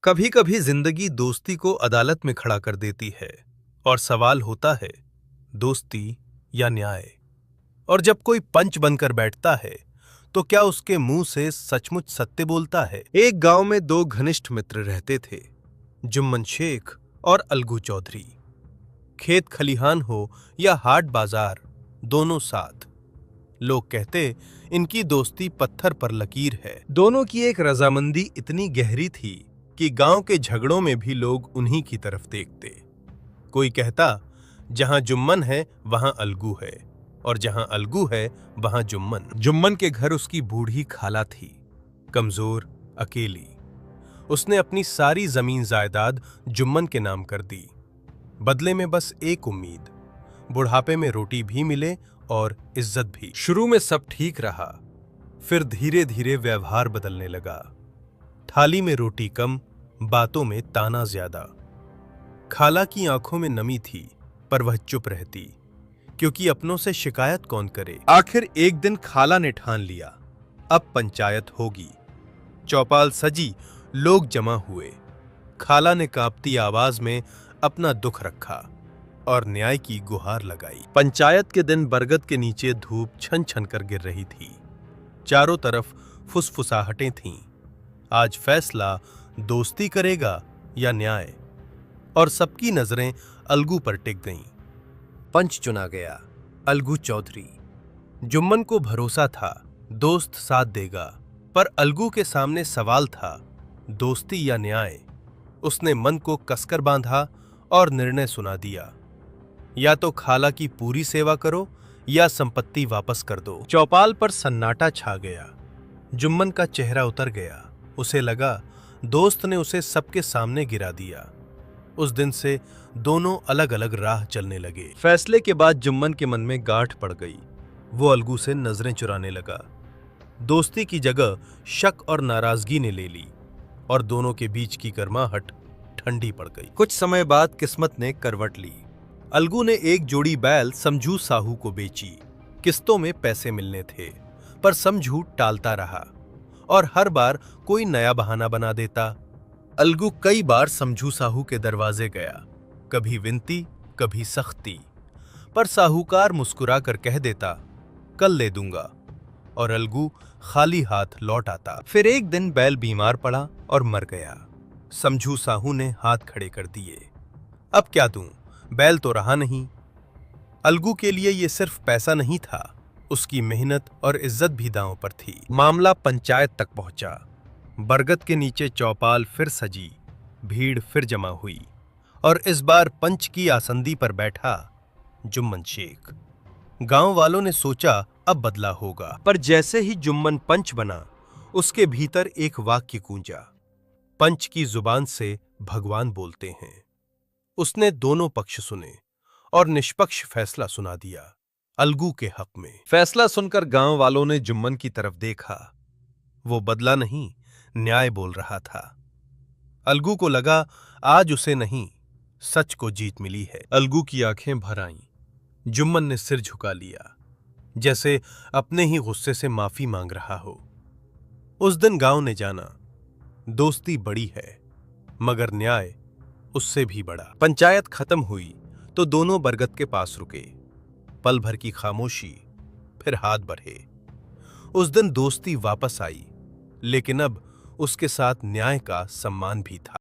कभी कभी जिंदगी दोस्ती को अदालत में खड़ा कर देती है और सवाल होता है, दोस्ती या न्याय। और जब कोई पंच बनकर बैठता है तो क्या उसके मुंह से सचमुच सत्य बोलता है। एक गांव में दो घनिष्ठ मित्र रहते थे, जुम्मन शेख और अलगू चौधरी। खेत खलिहान हो या हाट बाजार, दोनों साथ। लोग कहते इनकी दोस्ती पत्थर पर लकीर है। दोनों की एक रजामंदी इतनी गहरी थी कि गांव के झगड़ों में भी लोग उन्हीं की तरफ देखते। कोई कहता जहां जुम्मन है वहां अलगू है, और जहां अलगू है वहां जुम्मन। जुम्मन के घर उसकी बूढ़ी खाला थी, कमजोर, अकेली। उसने अपनी सारी जमीन जायदाद जुम्मन के नाम कर दी। बदले में बस एक उम्मीद, बुढ़ापे में रोटी भी मिले और इज्जत भी। शुरू में सब ठीक रहा, फिर धीरे धीरे व्यवहार बदलने लगा। थाली में रोटी कम, बातों में ताना ज्यादा। खाला की आंखों में नमी थी, पर वह चुप रहती, क्योंकि अपनों से शिकायत कौन करे। आखिर एक दिन खाला ने ठान लिया, अब पंचायत होगी। चौपाल सजी, लोग जमा हुए। खाला ने कांपती आवाज में अपना दुख रखा और न्याय की गुहार लगाई। पंचायत के दिन बरगद के नीचे धूप छन छन कर गिर रही थी। चारों तरफ फुसफुसाहटें थीं। आज फैसला दोस्ती करेगा या न्याय, और सबकी नजरें अलगू पर टिक गईं। पंच चुना गया, अलगू चौधरी। जुम्मन को भरोसा था दोस्त साथ देगा, पर अलगू के सामने सवाल था, दोस्ती या न्याय। उसने मन को कसकर बांधा और निर्णय सुना दिया, या तो खाला की पूरी सेवा करो या संपत्ति वापस कर दो। चौपाल पर सन्नाटा छा गया। जुम्मन का चेहरा उतर गया। उसे लगा दोस्त ने उसे सबके सामने गिरा दिया। उस दिन से दोनों अलग अलग राह चलने लगे। फैसले के बाद जुम्मन के मन में गांठ पड़ गई। वो अलगू से नजरें चुराने लगा। दोस्ती की जगह शक और नाराजगी ने ले ली, और दोनों के बीच की गर्माहट ठंडी पड़ गई। कुछ समय बाद किस्मत ने करवट ली। अलगू ने एक जोड़ी बैल समझू साहू को बेची। किस्तों में पैसे मिलने थे, पर समझू टालता रहा और हर बार कोई नया बहाना बना देता। अलगू कई बार समझू साहू के दरवाजे गया, कभी विनती, कभी सख्ती, पर साहूकार मुस्कुरा कर कह देता, कल ले दूंगा, और अलगू खाली हाथ लौट आता। फिर एक दिन बैल बीमार पड़ा और मर गया। समझू साहू ने हाथ खड़े कर दिए। अब क्या दूं, बैल तो रहा नहीं। अलगू के लिए ये सिर्फ पैसा नहीं था, उसकी मेहनत और इज्जत भी दांव पर थी। मामला पंचायत तक पहुंचा। बरगद के नीचे चौपाल फिर सजी, भीड़ फिर जमा हुई, और इस बार पंच की आसंदी पर बैठा जुम्मन शेख। गांव वालों ने सोचा अब बदला होगा, पर जैसे ही जुम्मन पंच बना, उसके भीतर एक वाक्य गूंजा, पंच की जुबान से भगवान बोलते हैं। उसने दोनों पक्ष सुने और निष्पक्ष फैसला सुना दिया, अलगू के हक में। फैसला सुनकर गांव वालों ने जुम्मन की तरफ देखा। वो बदला नहीं, न्याय बोल रहा था। अलगू को लगा आज उसे नहीं, सच को जीत मिली है। अलगू की आंखें भर आईं। जुम्मन ने सिर झुका लिया, जैसे अपने ही गुस्से से माफी मांग रहा हो। उस दिन गांव ने जाना, दोस्ती बड़ी है, मगर न्याय उससे भी बड़ा। पंचायत खत्म हुई तो दोनों बरगद के पास रुके। पल भर की खामोशी, फिर हाथ बढ़े। उस दिन दोस्ती वापस आई, लेकिन अब उसके साथ न्याय का सम्मान भी था।